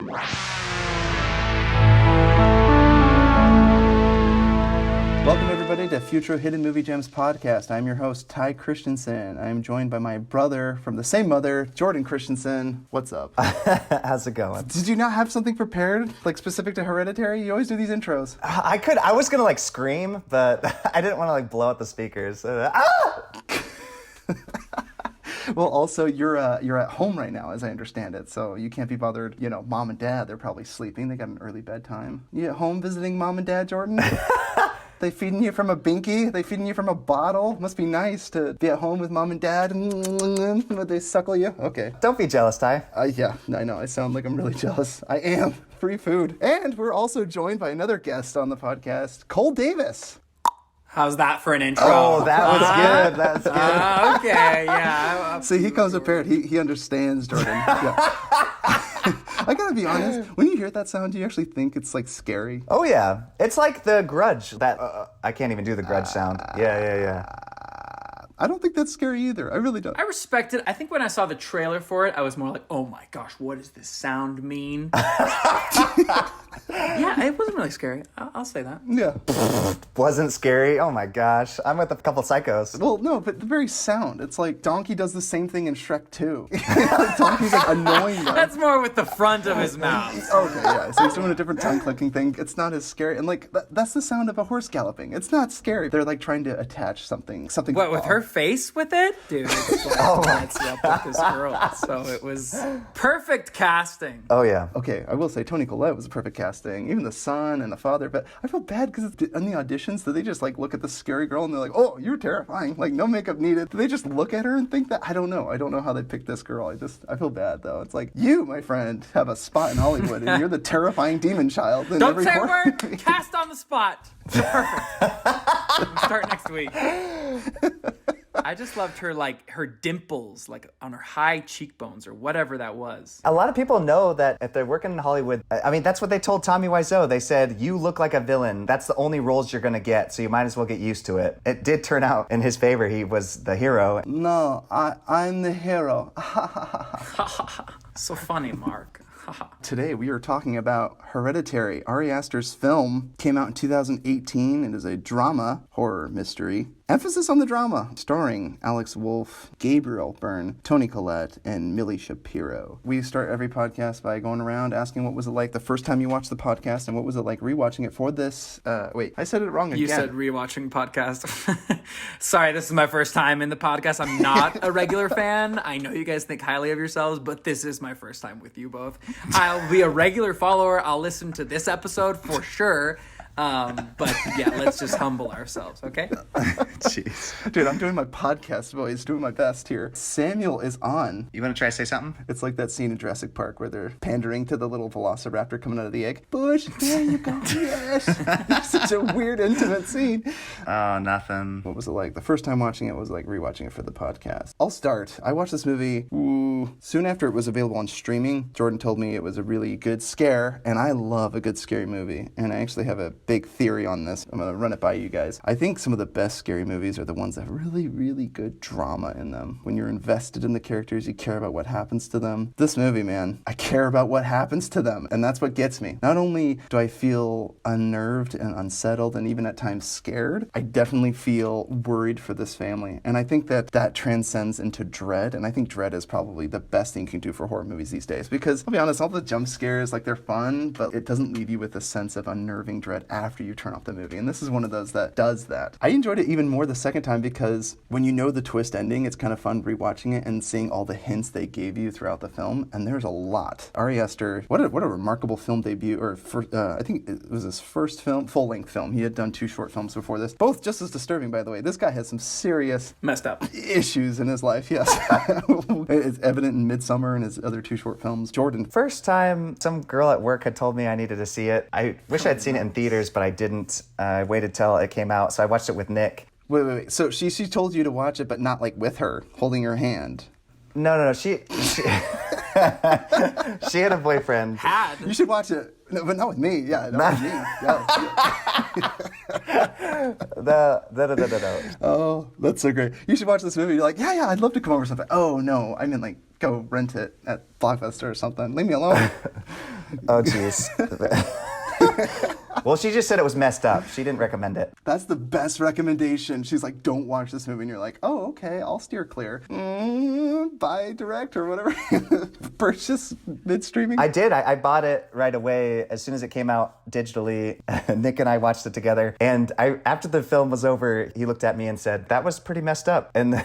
Welcome everybody to Futro Hidden Movie Gems podcast. I'm your host, Ty Christensen. I'm joined by my brother from the same mother, Jordan Christensen. What's up? How's it going? Did you not have something prepared, like specific to Hereditary? You always do these intros. I was gonna like scream, but I didn't want to like blow out the speakers. Well, also, you're at home right now, as I understand it, so you can't be bothered. You know, mom and dad, they're probably sleeping. They got an early bedtime. You at home visiting mom and dad, Jordan? They feeding you from a binky? They feeding you from a bottle? Must be nice to be at home with mom and dad. Would they suckle you? Okay. Don't be jealous, Ty. Yeah, I know. I sound like I'm really jealous. I am. Free food. And we're also joined by another guest on the podcast, Cole Davis. How's that for an intro? Oh, that was good. That's good. Okay, yeah. See, he comes prepared. He understands, Jordan. Yeah. I gotta be honest, when you hear that sound, do you actually think it's like scary? Oh yeah, it's like the Grudge. That I can't even do the Grudge sound. Yeah. I don't think that's scary either. I really don't. I respect it. I think when I saw the trailer for it, I was more like, oh my gosh, what does this sound mean? Yeah, it wasn't really scary. I'll say that. Yeah. Wasn't scary. Oh my gosh, I'm with a couple psychos. Well, no, but the very sound. It's like Donkey does the same thing in Shrek 2. Donkey's like annoying them. That's more with the front of his mouth. Okay, yeah. So he's doing a different tongue clicking thing. It's not as scary. And like, that's the sound of a horse galloping. It's not scary. They're like trying to attach something. What, with her face with it? Dude, it's like, that's up with this girl. So it was perfect casting. Oh yeah. Okay, I will say Toni Collette was a perfect casting. Even the son and the father. But I feel bad because in the auditions, do they just like look at the scary girl and they're like, oh, you're terrifying. Like no makeup needed. Do they just look at her and think that? I don't know. I don't know how they picked this girl. I feel bad though. It's like, you, my friend, have a spot in Hollywood and you're the terrifying demon child. In Don't say a word. Cast on the spot. Perfect. We'll start next week. I just loved her dimples, like on her high cheekbones or whatever that was. A lot of people know that if they're working in Hollywood, I mean, that's what they told Tommy Wiseau. They said, you look like a villain. That's the only roles you're going to get, so you might as well get used to it. It did turn out in his favor. He was the hero. No, I'm the hero. So funny, Mark. Today we are talking about Hereditary. Ari Aster's film came out in 2018. It is a drama horror mystery. Emphasis on the drama, starring Alex Wolff, Gabriel Byrne, Toni Collette, and Millie Shapiro. We start every podcast by going around asking what was it like the first time you watched the podcast and what was it like rewatching it for this. Wait, I said it wrong again. You said rewatching podcast. Sorry, this is my first time in the podcast. I'm not a regular fan. I know you guys think highly of yourselves, but this is my first time with you both. I'll be a regular follower. I'll listen to this episode for sure. But yeah, let's just humble ourselves, okay? Jeez. Dude, I'm doing my podcast voice, doing my best here. Samuel is on. You want to try to say something? It's like that scene in Jurassic Park where they're pandering to the little velociraptor coming out of the egg. Bush, there you go, yes. It's such a weird, intimate scene. Oh, nothing. What was it like? The first time watching it was like rewatching it for the podcast. I'll start. I watched this movie soon after it was available on streaming. Jordan told me it was a really good scare, and I love a good scary movie. And I actually have a big theory on this. I'm going to run it by you guys. I think some of the best scary movies are the ones that have really, really good drama in them. When you're invested in the characters, you care about what happens to them. This movie, man, I care about what happens to them, and that's what gets me. Not only do I feel unnerved and unsettled and even at times scared, I definitely feel worried for this family. And I think that transcends into dread, and I think dread is probably the best thing you can do for horror movies these days. Because, I'll be honest, all the jump scares, like, they're fun, but it doesn't leave you with a sense of unnerving dread after you turn off the movie. And this is one of those that does that. I enjoyed it even more the second time because when you know the twist ending, it's kind of fun rewatching it and seeing all the hints they gave you throughout the film. And there's a lot. Ari Aster, what a remarkable film debut, or I think it was his first film, full-length film. He had done 2 short films before this. Both just as disturbing, by the way. This guy has some serious messed up issues in his life, yes. It's evident in Midsummer and his other 2 short films. Jordan. First time some girl at work had told me I needed to see it. I wish I'd seen it in theaters, but I didn't. I waited till it came out, so I watched it with Nick. Wait. So she told you to watch it, but not like with her, holding her hand. No. She she had a boyfriend. You should watch it. No, but not with me. Yeah, not with me. No. Oh, that's so great. You should watch this movie. You're like, yeah, I'd love to come over or something. Oh, no, I mean like go rent it at Blockbuster or something. Leave me alone. Oh, jeez. Well, she just said it was messed up. She didn't recommend it. That's the best recommendation. She's like, don't watch this movie. And you're like, oh, okay, I'll steer clear. Buy direct or whatever. Purchase mid-streaming. I did. I bought it right away as soon as it came out digitally. Nick and I watched it together. And after the film was over, he looked at me and said, that was pretty messed up. And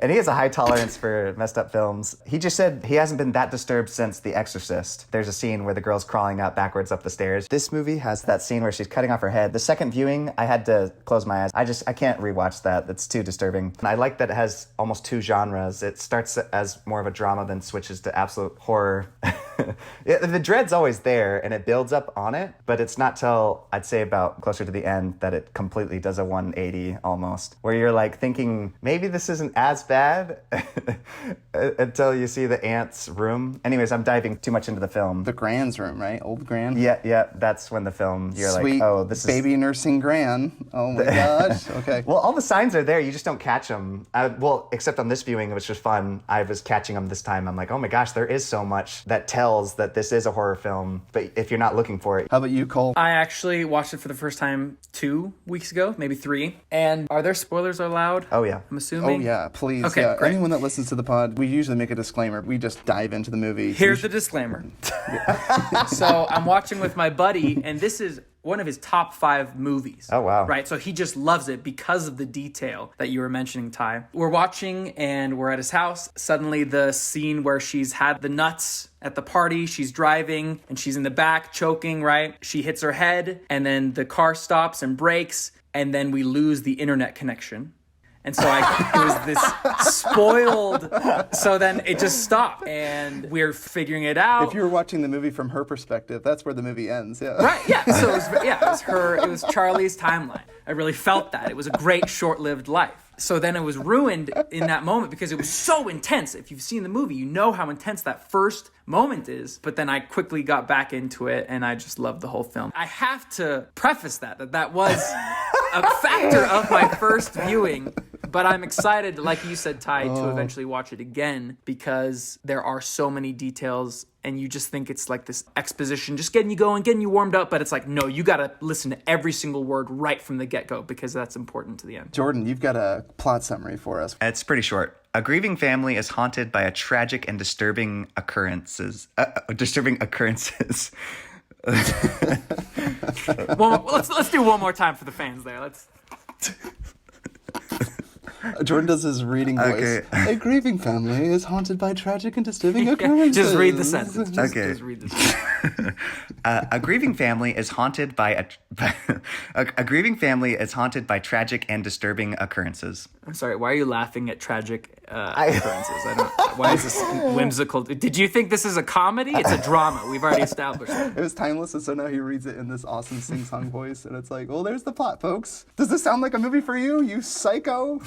he has a high tolerance for messed up films. He just said he hasn't been that disturbed since The Exorcist. There's a scene where the girl's crawling out backwards up the stairs. This movie has that scene where she's cutting off her head. The second viewing, I had to close my eyes. I can't rewatch that. It's too disturbing. And I like that it has almost two genres. It starts as more of a drama, then switches to absolute horror. The dread's always there, and it builds up on it, but it's not till, I'd say, about closer to the end that it completely does a 180 almost, where you're like thinking, maybe this isn't as bad until you see the aunt's room. Anyways, I'm diving too much into the film. The Gran's room, right? Old Gran? Yeah, that's when the film, you're Sweet like, oh, this is... baby nursing Gran. Oh my gosh. Okay. Well, all the signs are there. You just don't catch them. Well, except on this viewing, which was fun. I was catching them this time. I'm like, oh my gosh, there is so much that tells that this is a horror film. But if you're not looking for it... How about you, Cole? I actually watched it for the first time 2 weeks ago, maybe 3. And are there spoilers allowed? Oh, yeah. I'm assuming. Oh, yeah, please. Okay, yeah. great. Anyone that listens to the pod, we usually make a disclaimer. We just dive into the movie. Here's the disclaimer. So I'm watching with my buddy, and this is one of his top 5 movies. Oh, wow. Right? So he just loves it because of the detail that you were mentioning, Ty. We're watching, and we're at his house. Suddenly, the scene where she's had the nuts at the party, she's driving, and she's in the back choking, right? She hits her head, and then the car stops and brakes, and then we lose the internet connection. And so it was this spoiled, so then it just stopped, and we're figuring it out. If you were watching the movie from her perspective, that's where the movie ends, yeah. Right, yeah. So it was Charlie's timeline. I really felt that. It was a great short-lived life. So then it was ruined in that moment because it was so intense. If you've seen the movie, you know how intense that first moment is. But then I quickly got back into it, and I just loved the whole film. I have to preface that was a factor of my first viewing. But I'm excited, like you said, Ty, to eventually watch it again because there are so many details and you just think it's like this exposition, just getting you going, getting you warmed up. But it's like, no, you got to listen to every single word right from the get-go because that's important to the end. Jordan, you've got a plot summary for us. It's pretty short. A grieving family is haunted by a tragic and disturbing occurrences. Well, let's do one more time for the fans there. Let's... Jordan does his reading voice. Okay. A grieving family is haunted by tragic and disturbing occurrences. Just read the sentence. Okay. Just read the sentence. A grieving family is haunted by a grieving family is haunted by tragic and disturbing occurrences. I'm sorry, why are you laughing at tragic occurrences? Why is this whimsical? Did you think this is a comedy? It's a drama. We've already established that. It was timeless, and so now he reads it in this awesome sing-song voice, and it's like, well, there's the plot, folks. Does this sound like a movie for you, you psycho?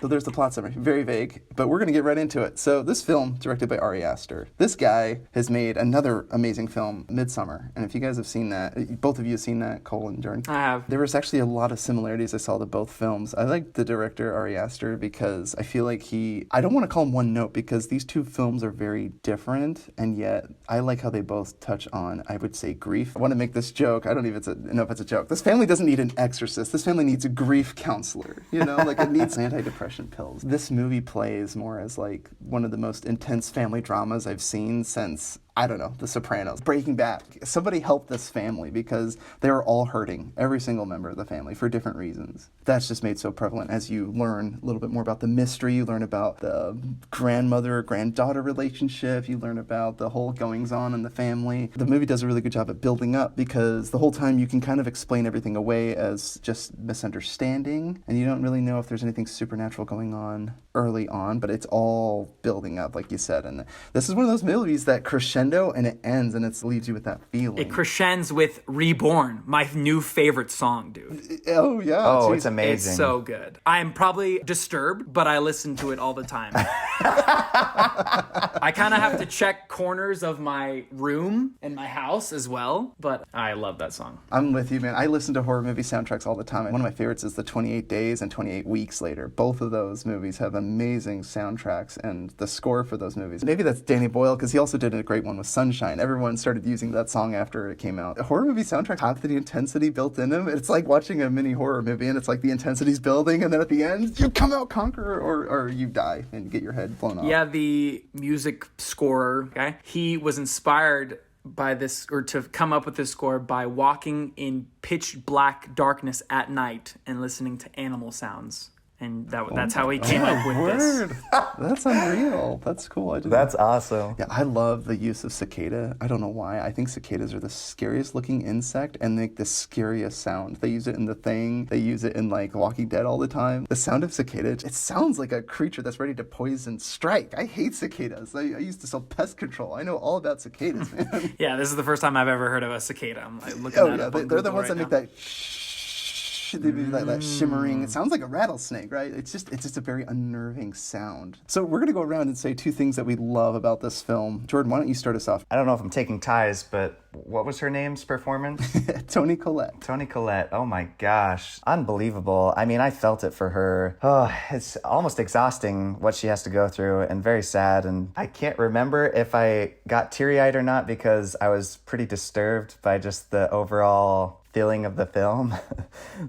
So there's the plot summary. Very vague, but we're going to get right into it. So this film, directed by Ari Aster, this guy has made another amazing film, Midsummer. And if you guys have seen that, both of you have seen that, Cole and Jordan. I have. There was actually a lot of similarities I saw to both films. I like the director, Ari Aster, because I feel like I don't want to call him one note because these two films are very different, and yet I like how they both touch on, I would say, grief. I want to make this joke. I don't even know if it's a joke. This family doesn't need an exorcist. This family needs a grief counselor, you know? Like, it needs antidepressant pills. This movie plays more as, like, one of the most intense family dramas I've seen since, I don't know, The Sopranos, Breaking Bad. Somebody help this family because they were all hurting, every single member of the family, for different reasons. That's just made so prevalent as you learn a little bit more about the mystery, you learn about the grandmother-granddaughter relationship, you learn about the whole goings-on in the family. The movie does a really good job at building up because the whole time you can kind of explain everything away as just misunderstanding, and you don't really know if there's anything supernatural going on early on, but it's all building up, like you said. And this is one of those movies that crescendos crescendo and it ends and it leaves you with that feeling. It crescends with Reborn, my new favorite song, dude. Oh, yeah. Oh, geez. it's amazing. It's so good. I'm probably disturbed, but I listen to it all the time. I kind of have to check corners of my room and my house as well, but I love that song. I'm with you, man. I listen to horror movie soundtracks all the time. One of my favorites is the 28 Days and 28 Weeks Later. Both of those movies have amazing soundtracks, and the score for those movies. Maybe that's Danny Boyle, because he also did a great one with Sunshine. Everyone started using that song after it came out. Horror movie soundtracks have the intensity built in them. It's like watching a mini horror movie, and it's like the intensity's building, and then at the end, you come out conqueror, or you die and get your head blown off. Yeah, the music scorer guy, he was inspired by this, or to come up with this score by walking in pitch black darkness at night and listening to animal sounds. And that's how he came up with this. That's unreal. That's cool. That's awesome. Yeah, I love the use of cicada. I don't know why. I think cicadas are the scariest looking insect and make the scariest sound. They use it in The Thing. They use it in like Walking Dead all the time. The sound of cicada, it sounds like a creature that's ready to poison strike. I hate cicadas. I used to sell pest control. I know all about cicadas, man. Yeah, this is the first time I've ever heard of a cicada. I'm like looking at it. They're the ones that make that they do that shimmering. It sounds like a rattlesnake, right? It's just a very unnerving sound. So we're gonna go around and say two things that we love about this film. Jordan, why don't you start us off? I don't know if I'm taking ties, but what was her name's performance? Toni Collette. Toni Collette. Oh my gosh. Unbelievable. I mean, I felt it for her. Oh, it's almost exhausting what she has to go through and very sad. And I can't remember if I got teary-eyed or not because I was pretty disturbed by just the overall feeling of the film.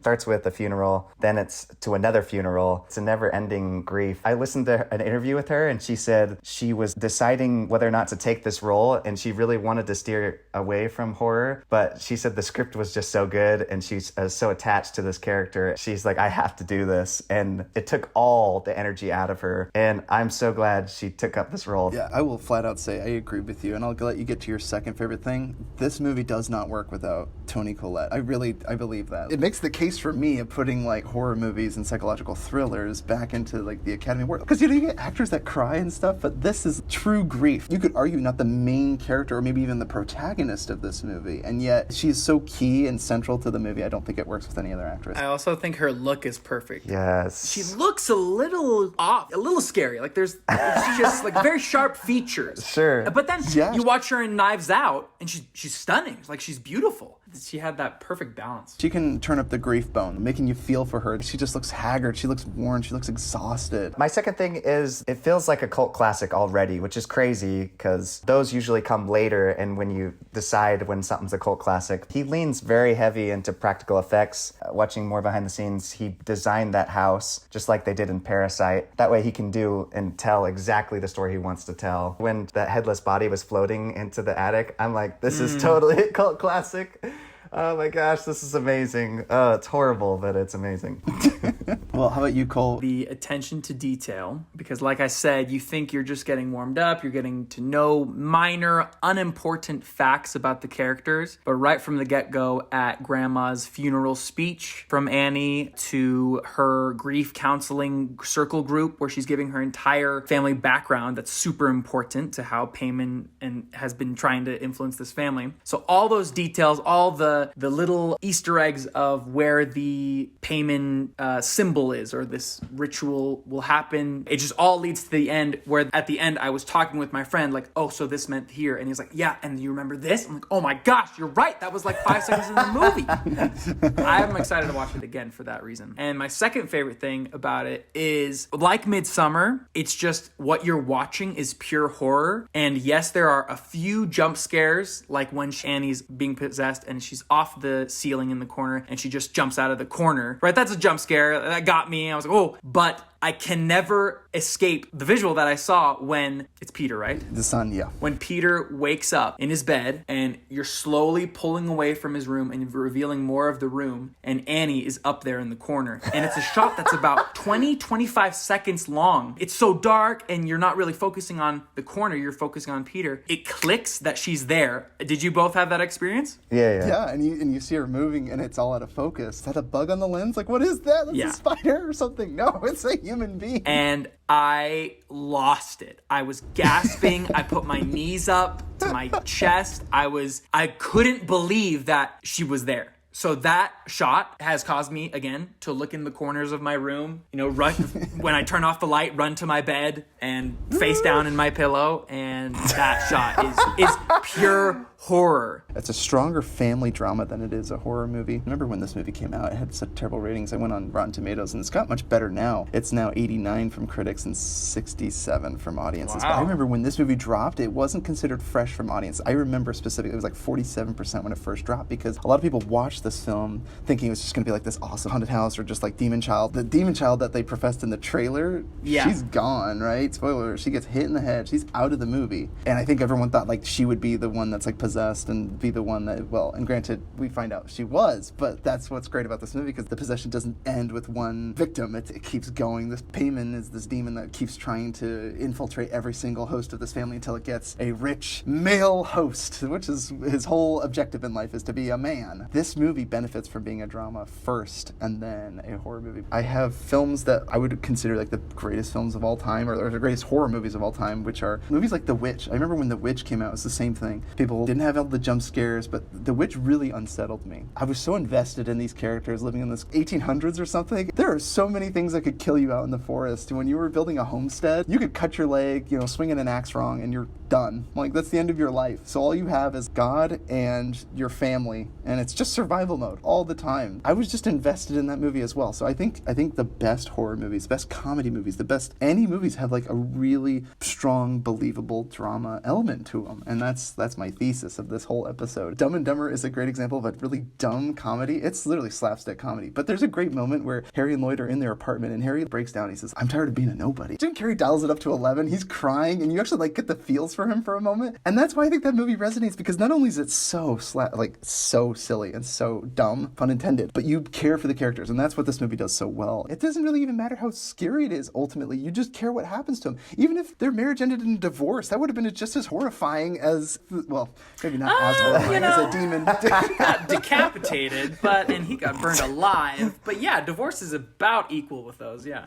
Starts with a funeral, then it's to another funeral. It's a never-ending grief. I listened to an interview with her, and she said she was deciding whether or not to take this role, and she really wanted to steer away from horror, but she said the script was just so good, and she's so attached to this character. She's like, I have to do this, and it took all the energy out of her, and I'm so glad she took up this role. Yeah, I will flat out say I agree with you, and I'll let you get to your second favorite thing. This movie does not work without Toni Collette. I believe that. It makes the case for me of putting like horror movies and psychological thrillers back into like the Academy world. Because you get actors that cry and stuff, but this is true grief. You could argue not the main character or maybe even the protagonist of this movie, and yet she's so key and central to the movie. I don't think it works with any other actress. I also think her look is perfect. Yes. She looks a little off, a little scary. Like she's just like very sharp features. Sure. But then you watch her in Knives Out, and she's stunning. Like she's beautiful. She had that perfect balance. She can turn up the grief bone, making you feel for her. She just looks haggard. She looks worn. She looks exhausted. My second thing is it feels like a cult classic already, which is crazy because those usually come later. And when you decide when something's a cult classic, he leans very heavy into practical effects. Watching more behind the scenes, he designed that house just like they did in Parasite. That way he can do and tell exactly the story he wants to tell. When that headless body was floating into the attic, I'm like, this is totally a cult classic. Oh my gosh, this is amazing. It's horrible, but it's amazing. Well, how about you, Cole? The attention to detail, because like I said, you think you're just getting warmed up, you're getting to know minor, unimportant facts about the characters, but right from the get-go at Grandma's funeral speech from Annie to her grief counseling circle group where she's giving her entire family background that's super important to how Payman has been trying to influence this family. So all those details, all the little Easter eggs of where the Payman symbol is or this ritual will happen. It just all leads to the end where at the end I was talking with my friend like, oh, so this meant here. And he's like, yeah, and you remember this? I'm like, oh my gosh, you're right. That was like 5 seconds in the movie. I'm excited to watch it again for that reason. And my second favorite thing about it is like Midsummer, it's just what you're watching is pure horror. And yes, there are a few jump scares like when Annie's being possessed and she's off the ceiling in the corner and she just jumps out of the corner, right? That's a jump scare. That got me. I was like, oh, but I can never escape the visual that I saw when it's Peter, right? The son, yeah. When Peter wakes up in his bed and you're slowly pulling away from his room and revealing more of the room and Annie is up there in the corner. And it's a shot that's about 25 seconds long. It's so dark and you're not really focusing on the corner. You're focusing on Peter. It clicks that she's there. Did you both have that experience? Yeah. Yeah, and you see her moving and it's all out of focus. Is that a bug on the lens? Like, what is that? That's a spider or something. No, it's a human being. And I lost it. I was gasping. I put my knees up to my chest. I couldn't believe that she was there. So that shot has caused me, again, to look in the corners of my room, run when I turn off the light, run to my bed and face down in my pillow. And that shot is pure horror. It's a stronger family drama than it is a horror movie. I remember when this movie came out, it had such terrible ratings. I went on Rotten Tomatoes, and it's got much better now. It's now 89 from critics and 67 from audiences. Wow. But I remember when this movie dropped, it wasn't considered fresh from audience. I remember specifically, it was like 47% when it first dropped, because a lot of people watched this film thinking it was just going to be like this awesome haunted house or just like Demon Child. The Demon Child that they professed in the trailer, she's gone, right? Spoiler, she gets hit in the head. She's out of the movie. And I think everyone thought like she would be the one that's like possessed and be the one that, well, and granted, we find out she was, but that's what's great about this movie, because the possession doesn't end with one victim. It keeps going. This Payman is this demon that keeps trying to infiltrate every single host of this family until it gets a rich male host, which is his whole objective in life, is to be a man. This movie benefits from being a drama first and then a horror movie. I have films that I would consider like the greatest films of all time, or the greatest horror movies of all time, which are movies like The Witch. I remember when The Witch came out, it was the same thing. People didn't have all the jump scares, but The Witch really unsettled me. I was so invested in these characters living in this 1800s or something. There are so many things that could kill you out in the forest. When you were building a homestead, you could cut your leg, swinging an axe wrong, and you're done. Like, that's the end of your life. So all you have is God and your family, and it's just survival mode all the time. I was just invested in that movie as well. So I think the best horror movies, best comedy movies, the best any movies have like a really strong, believable drama element to them, and that's my thesis of this whole episode. Dumb and Dumber is a great example of a really dumb comedy. It's literally slapstick comedy, but there's a great moment where Harry and Lloyd are in their apartment, and Harry breaks down. He says, "I'm tired of being a nobody." Jim Carrey dials it up to 11. He's crying, and you actually like get the feels for him for a moment, and that's why I think that movie resonates, because not only is it so silly and so dumb, pun intended, but you care for the characters, and that's what this movie does so well. It doesn't really even matter how scary it is. Ultimately, you just care what happens to them. Even if their marriage ended in divorce, that would have been just as horrifying as, well, maybe not as horrifying as a demon. Got decapitated, and he got burned alive. But yeah, divorce is about equal with those, yeah.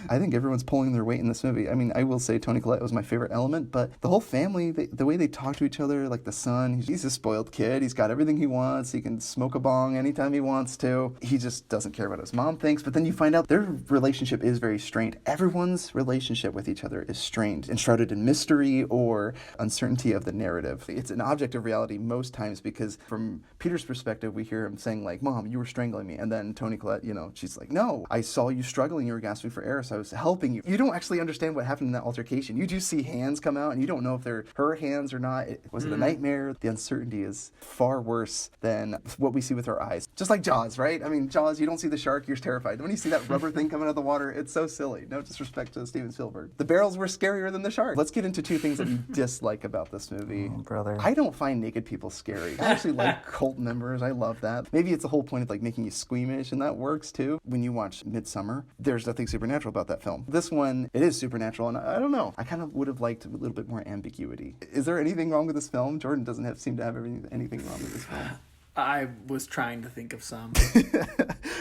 I think everyone's pulling their weight in this movie. I mean, I will say Toni Collette was my favorite element, but the whole family, the way they talk to each other, like the son, he's a spoiled kid. He's got everything he wants. He can smoke a bong anytime he wants to. He just doesn't care what his mom thinks. But then you find out their relationship is very strained. Everyone's relationship with each other is strained, enshrouded in mystery or uncertainty of the narrative. It's an object of reality most times, because from Peter's perspective, we hear him saying like, "Mom, you were strangling me." And then Toni Collette, she's like, "No, I saw you struggling. You were gasping for air, so I was helping you." You don't actually understand what happened in that altercation. You do see hands come out, and you don't know if they're her hands or not. Was it a nightmare? The uncertainty is far worse than what we see with our eyes. Just like Jaws, right? I mean, Jaws, you don't see the shark, you're terrified. When you see that rubber thing coming out of the water, it's so silly. No disrespect to Steven Spielberg. The barrels were scarier than the shark. Let's get into two things that you dislike about this movie. Oh, brother. I don't find naked people scary. I actually like cult members. I love that. Maybe it's the whole point of like making you squeamish, and that works too. When you watch Midsummer, there's nothing supernatural about that film. This one, it is supernatural, and I don't know. I kind of would have liked a little bit more ambiguity. Is there anything wrong with this film? Jordan doesn't seem to have anything wrong with this film. I was trying to think of some.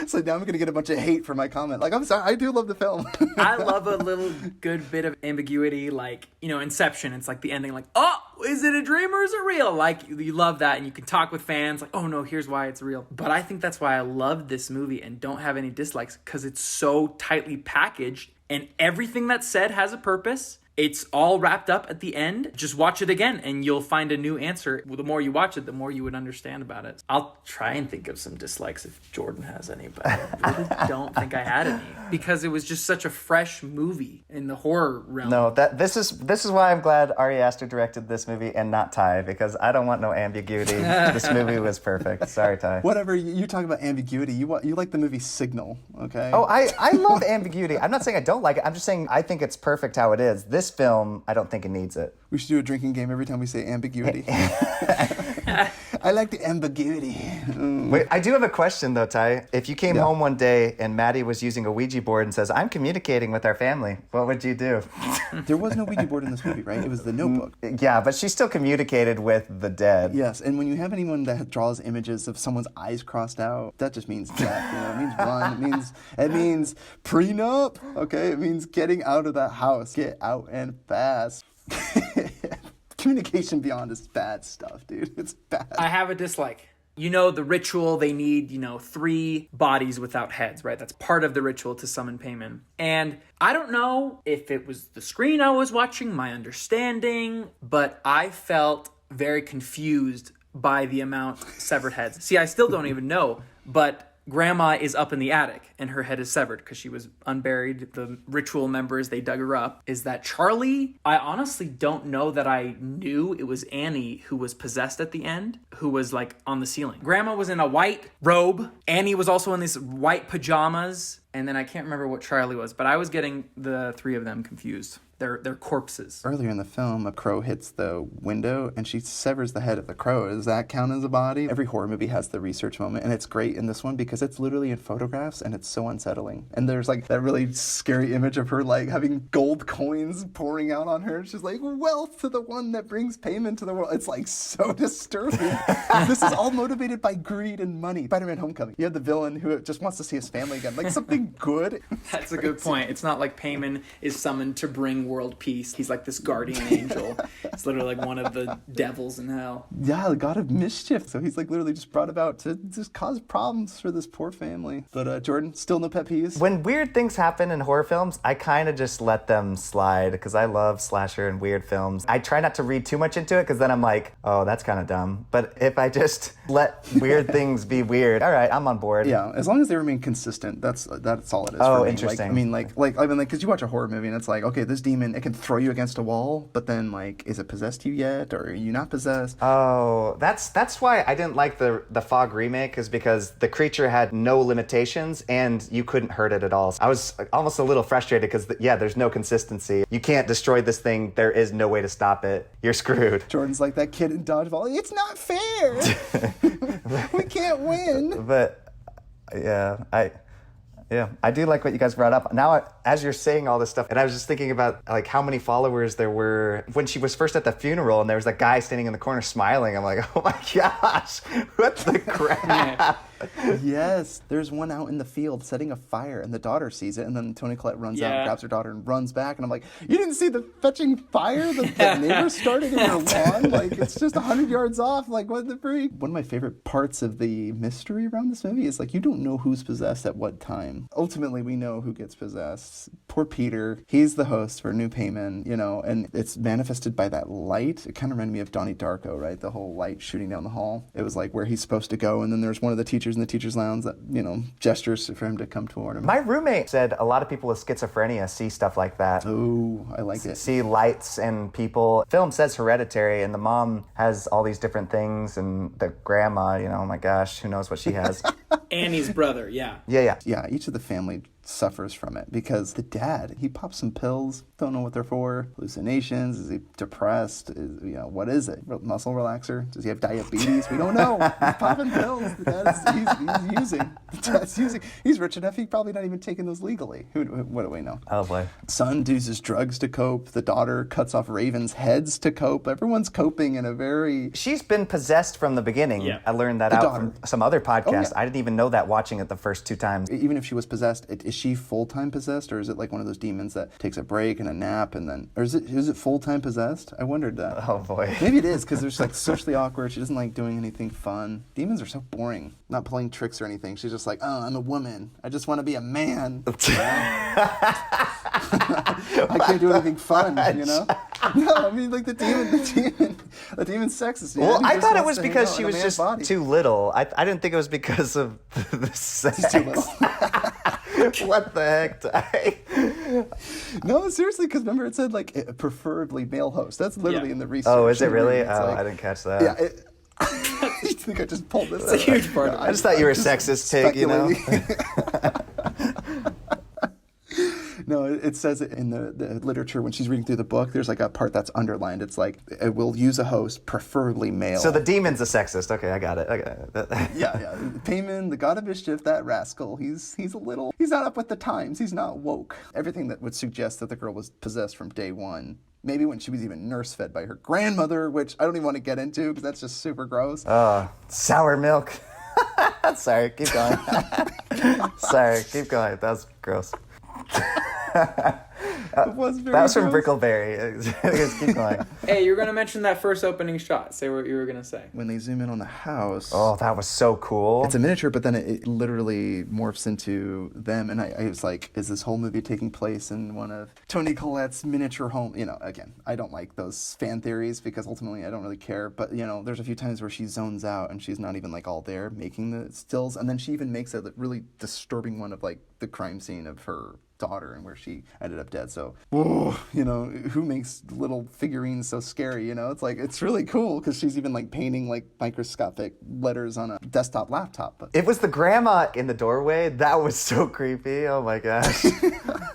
So now I'm going to get a bunch of hate for my comment. Like, I'm sorry, I do love the film. I love a little good bit of ambiguity, like, Inception. It's like the ending, like, oh, is it a dream or is it real? Like, you love that, and you can talk with fans, like, oh no, here's why it's real. But I think that's why I love this movie and don't have any dislikes, because it's so tightly packaged, and everything that's said has a purpose. It's all wrapped up at the end. Just watch it again and you'll find a new answer. The more you watch it, the more you would understand about it. I'll try and think of some dislikes if Jordan has any, but I really don't think I had any, because it was just such a fresh movie in the horror realm. No, this is why I'm glad Ari Aster directed this movie and not Ty, because I don't want no ambiguity. This movie was perfect. Sorry, Ty. Whatever, you talk about ambiguity. You like the movie Signal, okay? Oh, I love ambiguity. I'm not saying I don't like it. I'm just saying I think it's perfect how it is. This film, I don't think it needs it. We should do a drinking game every time we say ambiguity. I like the ambiguity. Wait, I do have a question though, Ty. If you came home one day and Maddie was using a Ouija board and says, "I'm communicating with our family," what would you do? There was no Ouija board in this movie, right? It was the Notebook. Yeah, but she still communicated with the dead. Yes, and when you have anyone that draws images of someone's eyes crossed out, that just means death. You know, it means run. It means prenup. Okay, it means getting out of that house. Get out and fast. Communication beyond is bad stuff, dude. It's bad. I have a dislike. You know, the ritual, they need, 3 bodies without heads, right? That's part of the ritual to summon Payman. And I don't know if it was the screen I was watching, my understanding, but I felt very confused by the amount severed heads. See, I still don't even know, but Grandma is up in the attic and her head is severed because she was unburied. The ritual members, they dug her up. Is that Charlie? I honestly don't know that I knew it was Annie who was possessed at the end, who was like on the ceiling. Grandma was in a white robe. Annie was also in these white pajamas. And then I can't remember what Charlie was, but I was getting the 3 of them confused. They're corpses. Earlier in the film, a crow hits the window and she severs the head of the crow. Does that count as a body? Every horror movie has the research moment, and it's great in this one because it's literally in photographs and it's so unsettling. And there's like that really scary image of her like having gold coins pouring out on her. She's like, wealth to the one that brings payment to the world. It's like so disturbing. This is all motivated by greed and money. Spider-Man Homecoming. You have the villain who just wants to see his family again. Like something good. That's a good point. It's not like Payman is summoned to bring world peace. He's like this guardian angel. It's literally like one of the devils in hell. Yeah, the god of mischief. So he's like literally just brought about to just cause problems for this poor family. But Jordan, still no pet peeves? When weird things happen in horror films, I kind of just let them slide because I love slasher and weird films. I try not to read too much into it because then I'm like, oh, that's kind of dumb. But if I just let weird things be weird, all right, I'm on board. Yeah, as long as they remain consistent, that's all it is. Oh, for me. interesting. Because you watch a horror movie and it's like, okay, this demon, it can throw you against a wall, but then like, is it possessed you yet, or are you not possessed? Oh, that's why I didn't like the Fog remake, is because the creature had no limitations and you couldn't hurt it at all. So I was almost a little frustrated because there's no consistency. You can't destroy this thing. There is no way to stop it. You're screwed. Jordan's like that kid in dodgeball. It's not fair. We can't win. But yeah, I do like what you guys brought up. Now, as you're saying all this stuff, and I was just thinking about like how many followers there were when she was first at the funeral, and there was that guy standing in the corner smiling. I'm like, oh my gosh, what the crap? Yes, there's one out in the field setting a fire, and the daughter sees it, and then Toni Collette runs out and grabs her daughter and runs back, and I'm like, you didn't see the fetching fire that neighbor started in her lawn? Like, it's just 100 yards off. Like, what the freak? One of my favorite parts of the mystery around this movie is like, you don't know who's possessed at what time. Ultimately, we know who gets possessed. Poor Peter. He's the host for New Payman, and it's manifested by that light. It kind of reminded me of Donnie Darko, right? The whole light shooting down the hall. It was like where he's supposed to go, and then there's one of the teachers in the teacher's lounge that, gestures for him to come toward him. My roommate said a lot of people with schizophrenia see stuff like that. Oh, I like it. See lights and people. Film says Hereditary, and the mom has all these different things, and the grandma, oh my gosh, who knows what she has. Annie's brother, yeah. Yeah. Yeah, each of the family suffers from it because the dad, he pops some pills, don't know what they're for. Hallucinations, is he depressed? What is it? Muscle relaxer? Does he have diabetes? We don't know. He's popping pills. The dad he's using. The dad's using. He's rich enough, he's probably not even taking those legally. What do we know? Oh boy. Son uses drugs to cope. The daughter cuts off ravens' heads to cope. Everyone's coping in a very... She's been possessed from the beginning. Yeah. I learned that from some other podcast. I didn't even know that watching it the first 2 times. Even if she was possessed, is she full-time possessed, or is it like one of those demons that takes a break and a nap and then... Or is it full-time possessed? I wondered that. Oh boy. Maybe it is, because they're just like socially awkward. She doesn't like doing anything fun. Demons are so boring. Not pulling tricks or anything. She's just like, oh, I'm a woman. I just want to be a man. I can't do anything fun, No, I mean, like the demon sexist. Well, I thought it was because she was just too little. I didn't think it was because of the sex. She's too little. What the heck, Ty? No, seriously, because remember it said like preferably male host. That's literally in the research. Oh, is it really? It's I didn't catch that. Yeah. You think I just pulled this? It's a huge part of it. I just thought you were a sexist pig, No, No, it says it in the literature when she's reading through the book. There's like a part that's underlined. It's like, it will use a host, preferably male. So the demon's a sexist. Okay, I got it. Yeah. Payman, the god of mischief, that rascal, he's not up with the times. He's not woke. Everything that would suggest that the girl was possessed from day one. Maybe when she was even nurse-fed by her grandmother, which I don't even want to get into because that's just super gross. Sour milk. Sorry, keep going. Sorry, keep going. That was gross. It was very that was from gross. Brickleberry. Keep going. Hey, you were going to mention that first opening shot. Say what you were going to say. When they zoom in on the house. Oh, that was so cool. It's a miniature, but then it literally morphs into them. And I was like, is this whole movie taking place in one of Toni Collette's miniature home? You know, again, I don't like those fan theories because ultimately I don't really care. But, you know, there's a few times where she zones out and she's not even like all there making the stills. And then she even makes a really disturbing one of like the crime scene of her daughter and where she ended up dead. So, you know, who makes little figurines so scary? You know, it's like, it's really cool because she's even like painting like microscopic letters on a desktop laptop. But It was the grandma in the doorway. That was so creepy. Oh my gosh.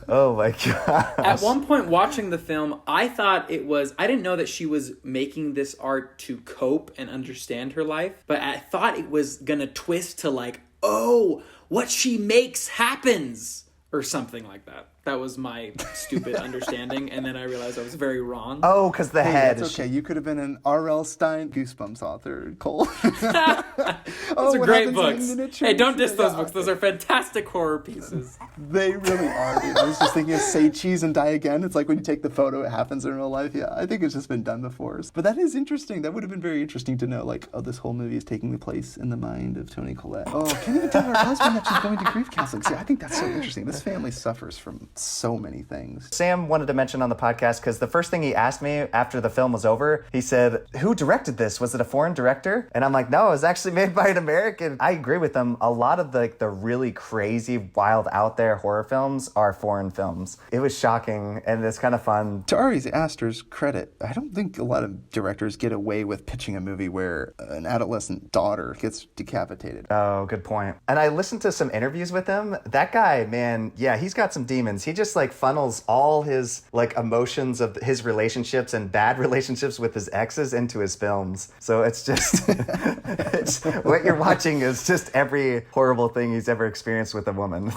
Oh my gosh. At one point watching the film, I didn't know that she was making this art to cope and understand her life, but I thought it was gonna twist to like, oh, what she makes happens, or something like that. That was my stupid understanding, and then I realized I was very wrong. Oh, because the head. That's okay. You could have been an R.L. Stein Goosebumps author, Cole. Those are great books. Hey, don't diss those books. Those are fantastic horror pieces. They really are, dude. I was just thinking of Say Cheese and Die Again. It's like when you take the photo, it happens in real life. Yeah, I think it's just been done before. But that is interesting. That would have been very interesting to know, like, oh, this whole movie is taking place in the mind of Toni Collette. Oh, can't even tell her husband that she's going to grief counseling. See, I think that's so interesting. This family suffers from so many things. Sam wanted to mention on the podcast because the first thing he asked me after the film was over, he said, who directed this? Was it a foreign director? And I'm like, no, it was actually made by an American. I agree with him. A lot of the really crazy, wild, out there horror films are foreign films. It was shocking and it's kind of fun. To Ari Aster's credit, I don't think a lot of directors get away with pitching a movie where an adolescent daughter gets decapitated. Oh, good point. And I listened to some interviews with him. That guy, man, yeah, he's got some demons. He just like funnels all his like emotions of his relationships and bad relationships with his exes into his films. So it's just what you're watching is just every horrible thing he's ever experienced with a woman.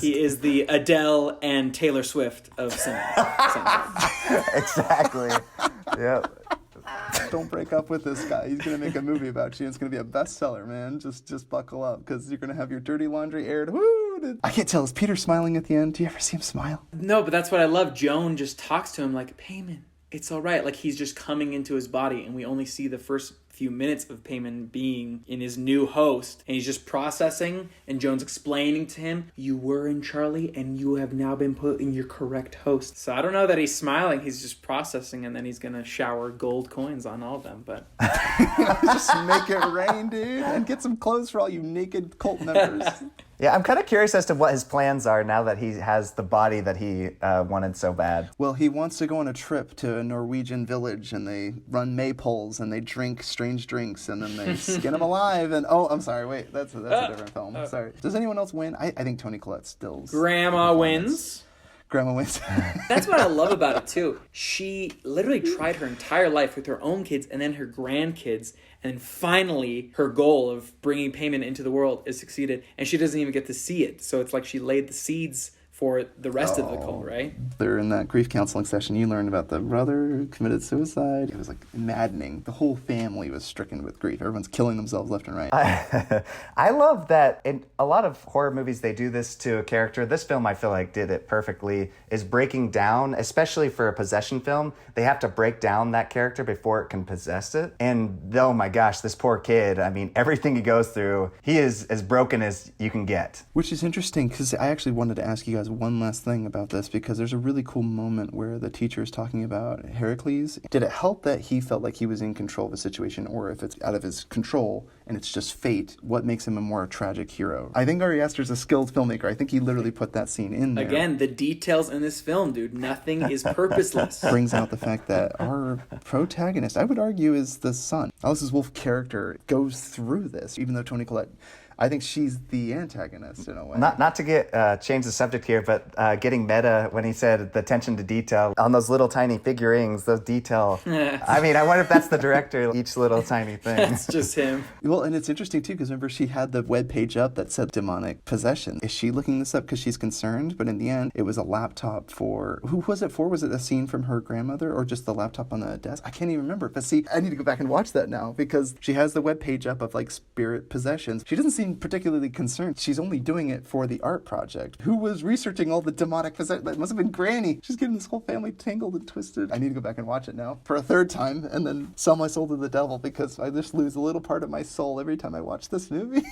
He is the Adele and Taylor Swift of cinema. Exactly. Yep. Don't break up with this guy. He's going to make a movie about you. It's going to be a bestseller, man. Just buckle up because you're going to have your dirty laundry aired. Woo! I can't tell. Is Peter smiling at the end? Do you ever see him smile? No, but that's what I love. Joan just talks to him like, Payman, it's all right. Like he's just coming into his body and we only see the first few minutes of Payman being in his new host and he's just processing and Joan's explaining to him, you were in Charlie and you have now been put in your correct host. So I don't know that he's smiling, he's just processing and then he's gonna shower gold coins on all of them, but just make it rain, dude, and get some clothes for all you naked cult members. Yeah, I'm kind of curious as to what his plans are now that he has the body that he wanted so bad. Well, he wants to go on a trip to a Norwegian village, and they run maypoles, and they drink strange drinks, and then they skin them alive, and oh, I'm sorry, wait, that's a different film. Sorry. Does anyone else win? I think Toni Collette still. Grandma wins. Grandma wins. That's what I love about it, too. She literally tried her entire life with her own kids and then her grandkids. And finally, her goal of bringing Payman into the world is succeeded. And she doesn't even get to see it. So it's like she laid the seeds for the rest of the cult, right? They're in that grief counseling session. You learned about the brother who committed suicide. It was like maddening. The whole family was stricken with grief. Everyone's killing themselves left and right. I love that in a lot of horror movies, they do this to a character. This film, I feel like, did it perfectly, is breaking down, especially for a possession film, they have to break down that character before it can possess it. And oh my gosh, this poor kid, I mean, everything he goes through, he is as broken as you can get. Which is interesting because I actually wanted to ask you guys one last thing about this because there's a really cool moment where the teacher is talking about Heracles. Did it help that he felt like he was in control of the situation, or if it's out of his control and it's just fate, what makes him a more tragic hero? I think Ari Aster's a skilled filmmaker. I think he literally put that scene in there. Again, the details in this film, dude. Nothing is purposeless. Brings out the fact that our protagonist, I would argue, is the son. Alice's Wolf character goes through this, even though Toni Collette, I think she's the antagonist in a way. Not to get change the subject here, but getting meta when he said the attention to detail on those little tiny figurines, those detail. I mean, I wonder if that's the director, each little tiny thing. It's just him. Well, and it's interesting too, because remember she had the web page up that said demonic possession. Is she looking this up because she's concerned? But in the end, it was a laptop for, who was it for? Was it a scene from her grandmother or just the laptop on the desk? I can't even remember. But see, I need to go back and watch that now because she has the web page up of like spirit possessions. She doesn't seem particularly concerned. She's only doing it for the art project. Who was researching all the demonic possession? That must have been Granny. She's getting this whole family tangled and twisted. I need to go back and watch it now for a third time and then sell my soul to the devil because I just lose a little part of my soul every time I watch this movie.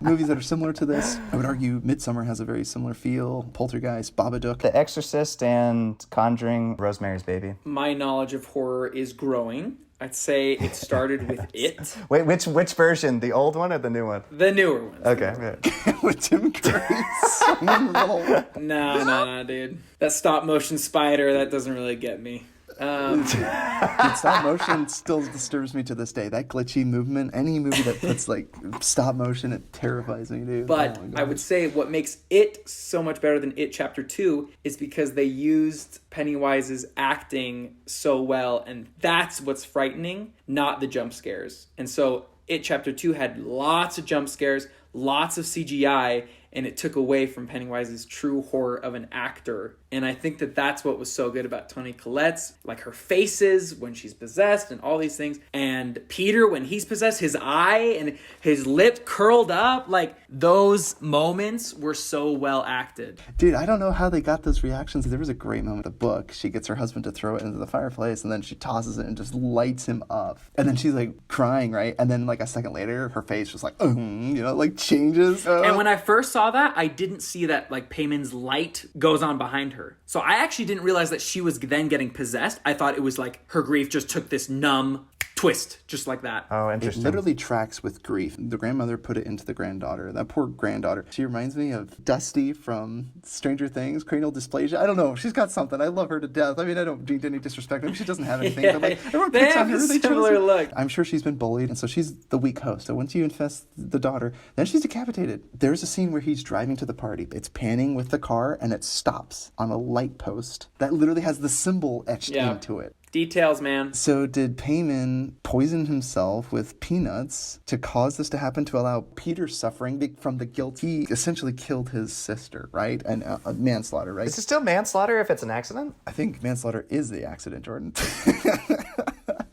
Movies that are similar to this, I would argue Midsummer has a very similar feel. Poltergeist, Babadook. The Exorcist and Conjuring, Rosemary's Baby. My knowledge of horror is growing. I'd say it started with It. Wait, which version? The old one or the new one? The newer one. Okay. With Tim Curry swinging roll. No, dude. That stop motion spider, that doesn't really get me. Dude, stop motion still disturbs me to this day. That glitchy movement, any movie that puts like stop motion, it terrifies me, dude. But I would say what makes It so much better than It Chapter 2 is because they used Pennywise's acting so well, and that's what's frightening, not the jump scares. And so It Chapter 2 had lots of jump scares, lots of CGI, and it took away from Pennywise's true horror of an actor. And I think that that's what was so good about Toni Collette's, like her faces when she's possessed and all these things. And Peter, when he's possessed, his eye and his lip curled up, like those moments were so well acted. Dude, I don't know how they got those reactions. There was a great moment in the book. She gets her husband to throw it into the fireplace and then she tosses it and just lights him up. And then she's like crying, right? And then like a second later, her face just like, like changes. And when I first saw that, I didn't see that like Payman's light goes on behind her. So I actually didn't realize that she was then getting possessed. I thought it was like her grief just took this numb twist, just like that. Oh, It interesting. literally tracks with grief. The grandmother put it into the granddaughter. That poor granddaughter. She reminds me of Dusty from Stranger Things, cranial dysplasia. I don't know. She's got something. I love her to death. I mean, I don't mean any disrespect. Maybe she doesn't have anything, but like everyone They picks have on her. a They similar chose her. look. I'm sure she's been bullied, and so she's the weak host. So once you infest the daughter, then she's decapitated. There's a scene where he's driving to the party. It's panning with the car, and it stops on a light post that literally has the symbol etched into it. Details, man. So did Payman poison himself with peanuts to cause this to happen, to allow Peter suffering from the guilt? He essentially killed his sister, right? And manslaughter, right? Is it still manslaughter if it's an accident? I think manslaughter is the accident, Jordan.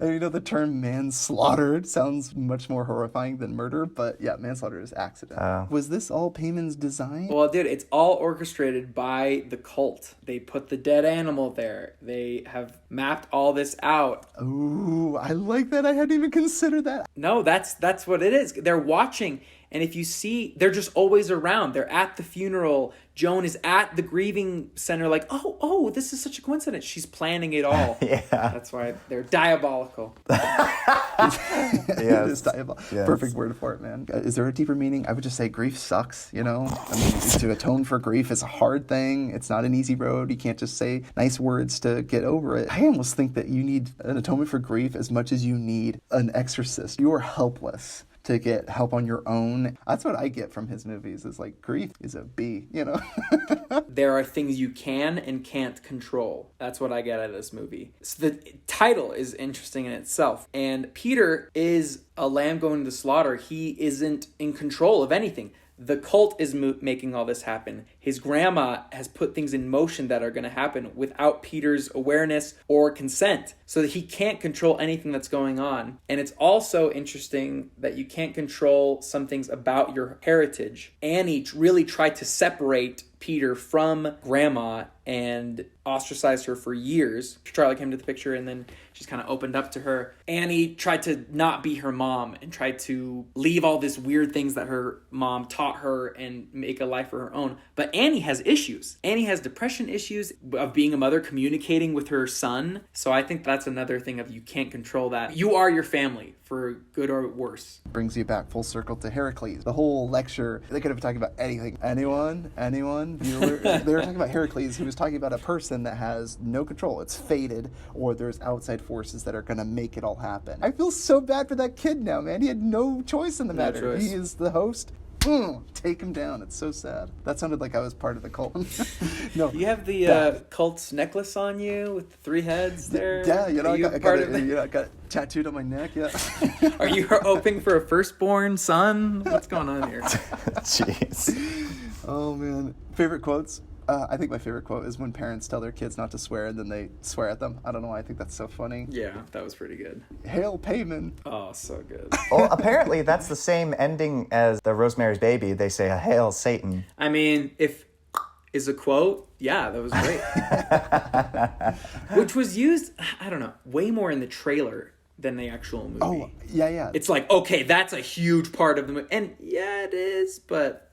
And you know, the term manslaughter sounds much more horrifying than murder, but yeah, manslaughter is accident. Was this all Payman's design? Well, dude, it's all orchestrated by the cult. They put the dead animal there. They have mapped all this out. Ooh, I like that. I hadn't even considered that. No, that's what it is. They're watching, and if you see, they're just always around. They're at the funeral. Joan is at the grieving center like, oh, this is such a coincidence. She's planning it all. Yeah. That's why they're diabolical. It is diabolical. Yes. Perfect word for it, man. Is there a deeper meaning? I would just say grief sucks, you know? I mean, to atone for grief is a hard thing. It's not an easy road. You can't just say nice words to get over it. I almost think that you need an atonement for grief as much as you need an exorcist. You are helpless to get help on your own. That's what I get from his movies, is like grief is a B, you know? There are things you can and can't control. That's what I get out of this movie. So the title is interesting in itself. And Peter is a lamb going to the slaughter. He isn't in control of anything. The cult is making all this happen. His grandma has put things in motion that are going to happen without Peter's awareness or consent, so that he can't control anything that's going on. And it's also interesting that you can't control some things about your heritage. Annie really tried to separate Peter from grandma and ostracized her for years. Charlie came to the picture and then she's kind of opened up to her. Annie tried to not be her mom and tried to leave all these weird things that her mom taught her and make a life of her own. But Annie has issues. Annie has depression issues of being a mother, communicating with her son. So I think that's another thing of you can't control that. You are your family, for good or worse. Brings you back full circle to Heracles. The whole lecture, they could have been talking about anything. Anyone? Bueller? They were talking about Heracles, who was talking about a person that has no control. It's fated, or there's outside forces that are going to make it all happen. I feel so bad for that kid now, man. He had no choice in the No matter. choice. He is the host. Take him down. It's so sad. That sounded like I was part of the cult. No. You have the cult's necklace on you with the 3 heads there. Yeah, you know, Are I part got of it? I got it tattooed on my neck. Yeah. Are you hoping for a firstborn son? What's going on here? Jeez. Oh man, favorite quotes. I think my favorite quote is when parents tell their kids not to swear and then they swear at them. I don't know why I think that's so funny. Yeah, that was pretty good. Hail Payman. Oh, so good. Well, apparently that's the same ending as the Rosemary's Baby. They say, "Hail Satan." I mean, if is a quote, yeah, that was great. Which was used, I don't know, way more in the trailer than the actual movie. Oh, yeah. It's like, okay, that's a huge part of the movie. And yeah, it is, but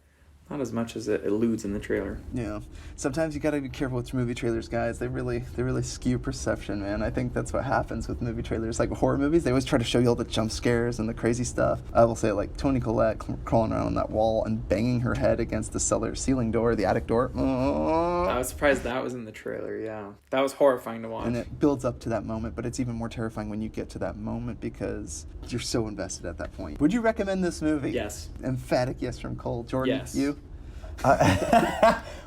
not as much as it alludes in the trailer. Yeah. Sometimes you gotta be careful with your movie trailers, guys. They really skew perception, man. I think that's what happens with movie trailers. Like horror movies, they always try to show you all the jump scares and the crazy stuff. I will say, like Toni Collette crawling around on that wall and banging her head against the cellar ceiling door, the attic door. I was surprised that was in the trailer, yeah. That was horrifying to watch. And it builds up to that moment, but it's even more terrifying when you get to that moment because you're so invested at that point. Would you recommend this movie? Yes. Emphatic yes from Cole. Jordan, Yes. you?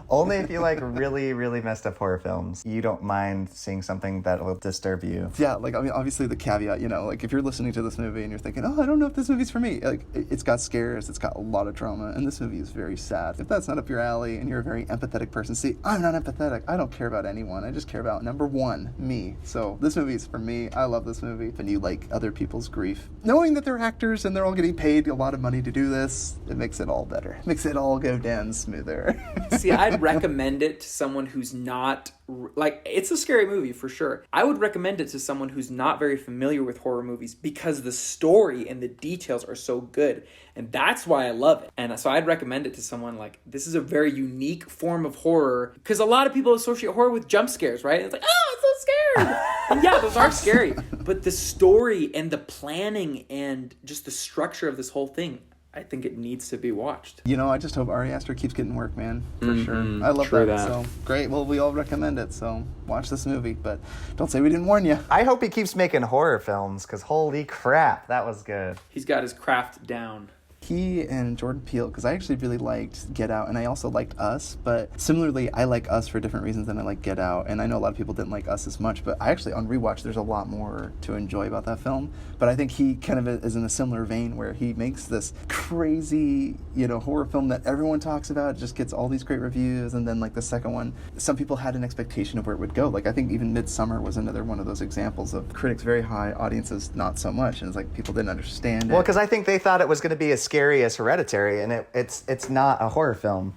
Only if you like really, really messed up horror films. You don't mind seeing something that will disturb you. Yeah, like, I mean, obviously the caveat, you know, like if you're listening to this movie and you're thinking, oh, I don't know if this movie's for me. Like, it's got scares, it's got a lot of drama, and this movie is very sad. If that's not up your alley and you're a very empathetic person, see, I'm not empathetic. I don't care about anyone. I just care about, number one, me. So this movie is for me. I love this movie. And you like other people's grief. Knowing that they're actors and they're all getting paid a lot of money to do this, it makes it all better. It makes it all go down smoother. See, I'd recommend it to someone who's not, like, it's a scary movie for sure. I would recommend it to someone who's not very familiar with horror movies because the story and the details are so good. And that's why I love it. And so I'd recommend it to someone like, this is a very unique form of horror. Because a lot of people associate horror with jump scares, right? It's like, oh, I'm so scared. And yeah, those are scary. But the story and the planning and just the structure of this whole thing, I think it needs to be watched. You know, I just hope Ari Aster keeps getting work, man, for sure. I love true that. that. So great. Well, we all recommend it. So watch this movie, but don't say we didn't warn you. I hope he keeps making horror films, because holy crap, that was good. He's got his craft down. He and Jordan Peele, because I actually really liked Get Out, and I also liked Us, but similarly, I like Us for different reasons than I like Get Out, and I know a lot of people didn't like Us as much, but I actually, on rewatch, there's a lot more to enjoy about that film, but I think he kind of is in a similar vein where he makes this crazy, you know, horror film that everyone talks about, just gets all these great reviews, and then, like, the second one, some people had an expectation of where it would go. Like, I think even Midsummer was another one of those examples of critics very high, audiences not so much, and it's like people didn't understand it. Well, because I think they thought it was going to be as scary as Hereditary, and it's not a horror film.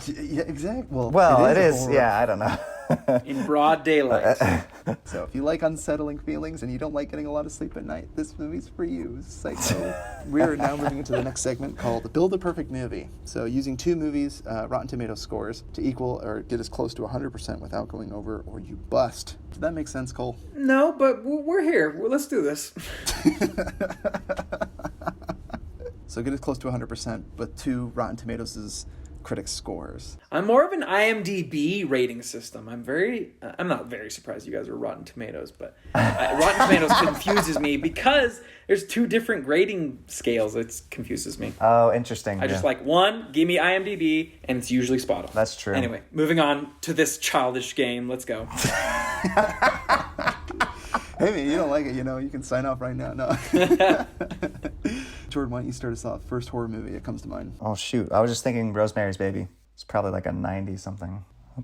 Yeah, exactly. Well, it a is. horror. Yeah, I don't know. In broad daylight. So if you like unsettling feelings and you don't like getting a lot of sleep at night, this movie's for you. Psycho. We are now moving into the next segment called Build a Perfect Movie. So using two movies, Rotten Tomatoes scores, to equal or get as close to 100% without going over, or you bust. Does that make sense, Cole? No, but we're here. Let's do this. So get as close to 100%, but two Rotten Tomatoes' critics scores. I'm more of an IMDb rating system. I'm not very surprised you guys are Rotten Tomatoes, but Rotten Tomatoes confuses me because there's two different grading scales. It confuses me. Oh, interesting. I just like one, give me IMDb, and it's usually spot on. That's true. Anyway, moving on to this childish game. Let's go. Hey man, you don't like it, you know, you can sign off right now. No. Jordan, why don't you start us off? First horror movie that comes to mind. Oh, shoot. I was just thinking Rosemary's Baby. It's probably like a 90-something.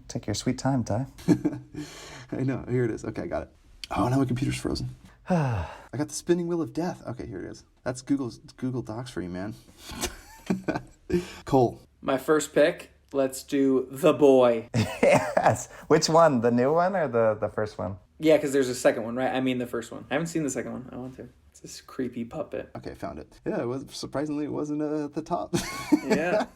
Take your sweet time, Ty. I know, here it is. Okay, I got it. Oh, now my computer's frozen. I got the spinning wheel of death. Okay, here it is. That's Google Docs for you, man. Cole. My first pick, let's do The Boy. Yes. Which one? The new one or the first one? Yeah, because there's a second one, right? I mean the first one. I haven't seen the second one. I want to. It's this creepy puppet. Okay, found it. Yeah, it was surprisingly it wasn't at the top. Yeah,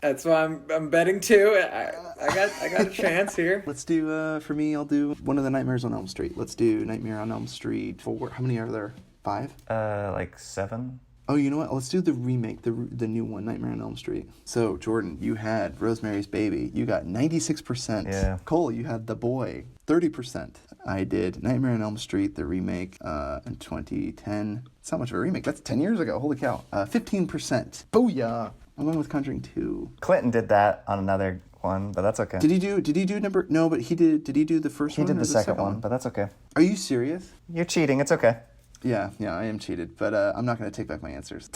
that's why I'm betting too. I got a chance here. Let's do for me. I'll do one of the Nightmares on Elm Street. Let's do Nightmare on Elm Street 4. How many are there? 5? Like 7. Oh, you know what? Let's do the remake, the new one, Nightmare on Elm Street. So, Jordan, you had Rosemary's Baby. You got 96%. Yeah. Cole, you had The Boy, 30%. I did Nightmare on Elm Street, the remake, in 2010. It's not much of a remake. That's 10 years ago. Holy cow. 15%. Booyah. I'm going with Conjuring 2. Clinton did that on another one, but that's okay. Did he do number? No, but did he do the first He one? did or the second one, but that's okay. Are you serious? You're cheating. It's okay. Yeah, I am cheated, but I'm not going to take back my answers.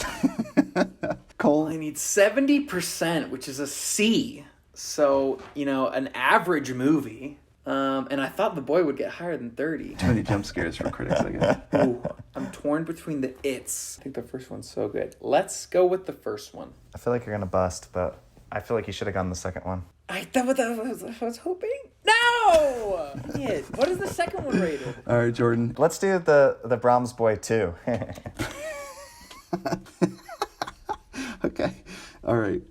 Cole? I need 70%, which is a C. So, an average movie. And I thought The Boy would get higher than 30. Too many jump scares for critics, I guess. Ooh, I'm torn between the It's. I think the first one's so good. Let's go with the first one. I feel like you're gonna bust, but I feel like you should have gone the second one. I was hoping. No! Yeah. What is the second one rated? All right, Jordan. Let's do the Brahms Boy too. Okay. All right.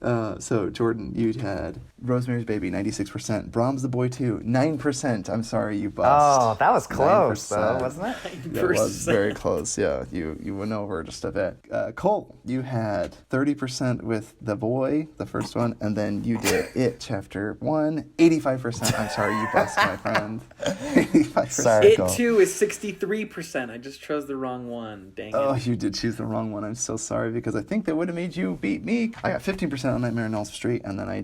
So, Jordan, you had Rosemary's Baby, 96%. Brahms the Boy 2, 9%. I'm sorry, you bust. Oh, that was close, 9%. though, wasn't it? That was very close. Yeah, you went over just a bit. Cole, you had 30% with The Boy, the first one, and then you did It Chapter 1, 85%. I'm sorry, you bust, my friend. 85%. Sorry. It Cole. too is 63%. I just chose the wrong one. Dang it. Oh, you did choose the wrong one. I'm so sorry because I think that would have made you beat me. I got 15% on Nightmare on Elm Street, and then I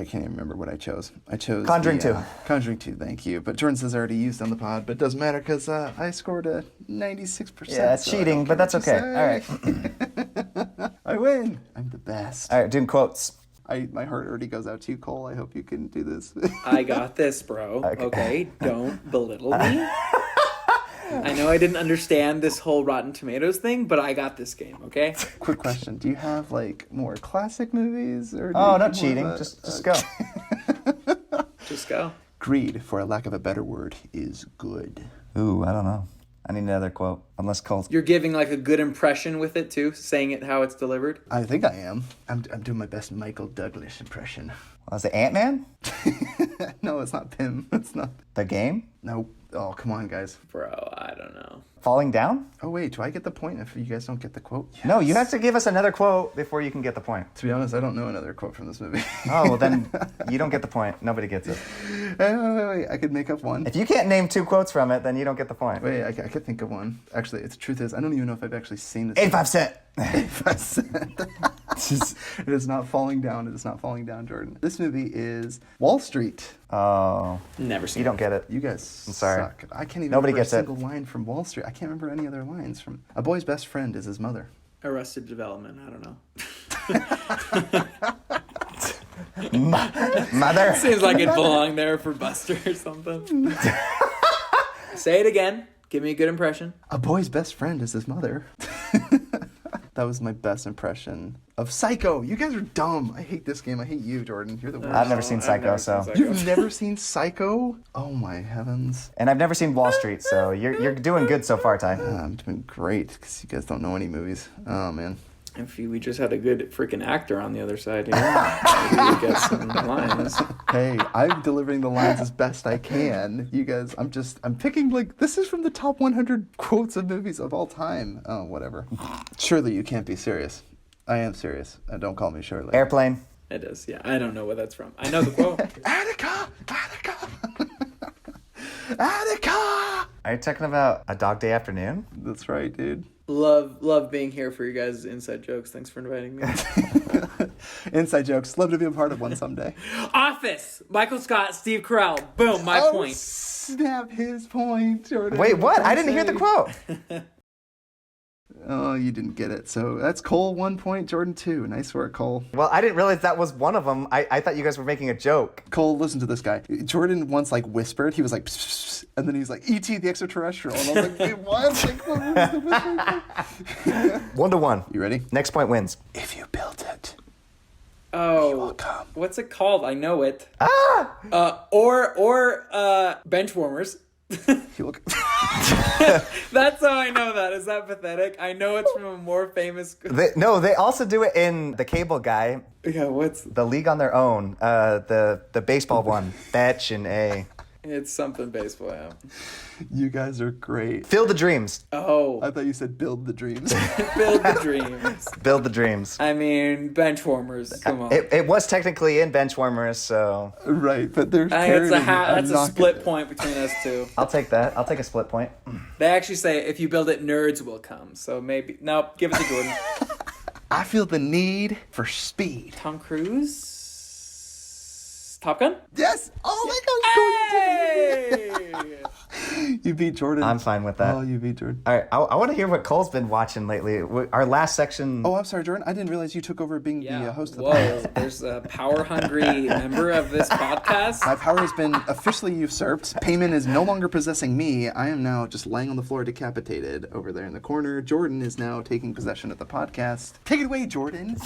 can't even remember what I chose. I chose Conjuring 2. Conjuring 2, thank you. But Jordan says I already used on the pod, but it doesn't matter because I scored a 96%. Yeah, it's so I cheating, don't but care that's what you okay. say. I win. I'm the best. All right, doing quotes. My heart already goes out to you, Cole. I hope you can do this. I got this, bro. Okay, don't belittle me. I know I didn't understand this whole Rotten Tomatoes thing, but I got this game, okay? Quick question. Do you have, more classic movies? Or Oh, no cheating. Just go. Just go. Greed, for a lack of a better word, is good. Ooh, I don't know. I need another quote. Unless Cole's... You're giving a good impression with it too, saying it how it's delivered. I think I am. I'm doing my best Michael Douglas impression. Was it Ant-Man? No, it's not Pym. It's not. The Game? No. Oh, come on, guys. Bro, I don't know. Falling Down? Oh, wait. Do I get the point if you guys don't get the quote? Yes. No, you have to give us another quote before you can get the point. To be honest, I don't know another quote from this movie. Oh, well then you don't get the point. Nobody gets it. Wait. I could make up one. If you can't name 2 quotes from it, then you don't get the point. Wait, I could think of one. Actually, the truth is, I don't even know if I've actually seen this. 85 Cent. 85%. It is not falling down. It is not falling down, Jordan. This movie is Wall Street. Oh. Never seen You don't get it. You guys I'm sorry. suck. I can't even Nobody remember gets a it. single line from Wall Street. I can't remember any other lines from... A boy's best friend is his mother. Arrested Development. I don't know. Mother. Seems like it belonged there for Buster or something. Say it again. Give me a good impression. A boy's best friend is his mother. That was my best impression of Psycho. You guys are dumb. I hate this game. I hate you, Jordan. You're the worst. I've never seen Psycho, so... You've never seen Psycho? Oh my heavens. And I've never seen Wall Street, so you're doing good so far, Ty. I'm doing great because you guys don't know any movies. Oh man. If we just had a good freaking actor on the other side here, maybe we'd get some lines. Hey, I'm delivering the lines as best I can. You guys, I'm picking this is from the top 100 quotes of movies of all time. Oh, whatever. Surely you can't be serious. I am serious. Don't call me Shirley. Airplane. It is, yeah. I don't know what that's from. I know the quote. Attica! Attica! Are you talking about A Dog Day Afternoon? That's right, dude. Love being here for you guys' inside jokes. Thanks for inviting me. Inside jokes. Love to be a part of one someday. Office. Michael Scott, Steve Carell. Boom, my point. Snap his point, Jordan. Wait, what? I didn't hear the quote. Oh, you didn't get it. So that's Cole 1 point, Jordan 2. Nice work, Cole. Well, I didn't realize that was one of them. I thought you guys were making a joke. Cole, listen to this guy. Jordan once whispered. He was like, pss, pss, pss, and then he's like, E.T. the extraterrestrial. And I was like, wait, what? What was the whisper? 1-1. You ready? Next point wins. If you built it, Oh, come. what's it called? I know it. Ah! Or bench warmers. You look. That's how I know that. Is that pathetic? I know it's from a more famous. They also do it in The Cable Guy, Yeah, what's The League on Their Own, the baseball one, Fetch and A. It's something baseball, yeah. You guys are great. Fill the dreams. Oh, I thought you said build the dreams. build the dreams. Build the dreams. I mean, bench warmers. Come on. It was technically in Benchwarmers, so Right, but there's I think parody. that's a split point between us two. I'll take that. I'll take a split point. They actually say if you build it, nerds will come. So maybe give it to Jordan. I feel the need for speed. Tom Cruise. Top Gun. Yes! Oh my god! Hey! You beat Jordan. I'm fine with that. Oh, you beat Jordan. All right, I want to hear what Cole's been watching lately. Our last section. Oh, I'm sorry, Jordan. I didn't realize you took over being the host of the Whoa, podcast. there's a power-hungry member of this podcast. My power has been officially usurped. Payman is no longer possessing me. I am now just laying on the floor decapitated over there in the corner. Jordan is now taking possession of the podcast. Take it away, Jordan.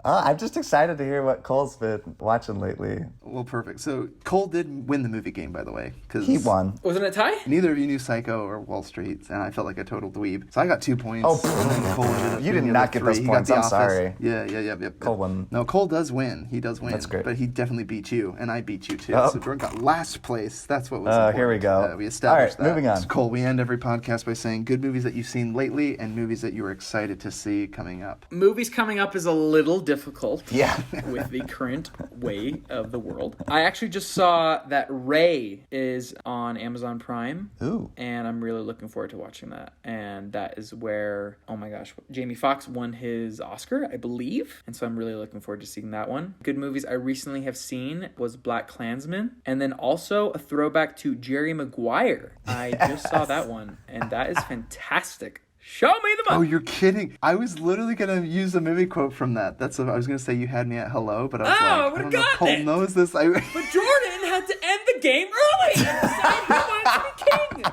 I'm just excited to hear what Cole's been watching lately. Well, perfect. So Cole did win the movie game, by the way. Cause He won. Wasn't it tie? Neither of you knew Psycho or Wall Street, and I felt like a total dweeb. So I got 2 points. Oh, and then Cole ended up you getting did the not get other those 3. He got points. The I'm Office. sorry. Yeah. Cole won. No, Cole does win. He does win. That's great. But he definitely beat you, and I beat you too. Oh. So Jordan got last place. That's what was important. Here we go. We established All right, that. moving on. So Cole, we end every podcast by saying good movies that you've seen lately and movies that you are excited to see coming up. Movies coming up is a little difficult. Yeah. With the current way of the world. I actually just saw that Ray is on Amazon Prime. Ooh. And I'm really looking forward to watching that. And that is where, oh my gosh, Jamie Foxx won his Oscar, I believe. And so I'm really looking forward to seeing that one. Good movies I recently have seen was Black Klansman. And then also a throwback to Jerry Maguire. I just saw that one. And that is fantastic. Show me the Oh, money. you're kidding. I was literally going to use a movie quote from that. That's what I was going to say. You had me at hello, but I was Oh, I like, would've I don't know if gotten Cole it. knows this. But Jordan had to end the game early and decide who wanted to be king.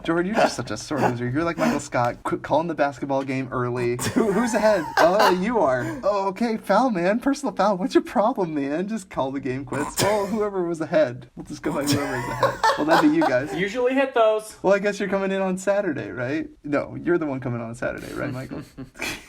Jordan, you're just such a sore loser. You're like Michael Scott, calling the basketball game early. Who's ahead? Oh, you are. Oh, okay, foul, man. Personal foul. What's your problem, man? Just call the game quits. Well, whoever was ahead. We'll just go by whoever is ahead. Well, that'd be you guys. Usually hit those. Well, I guess you're coming in on Saturday, right? No, you're the one coming on Saturday, right, Michael?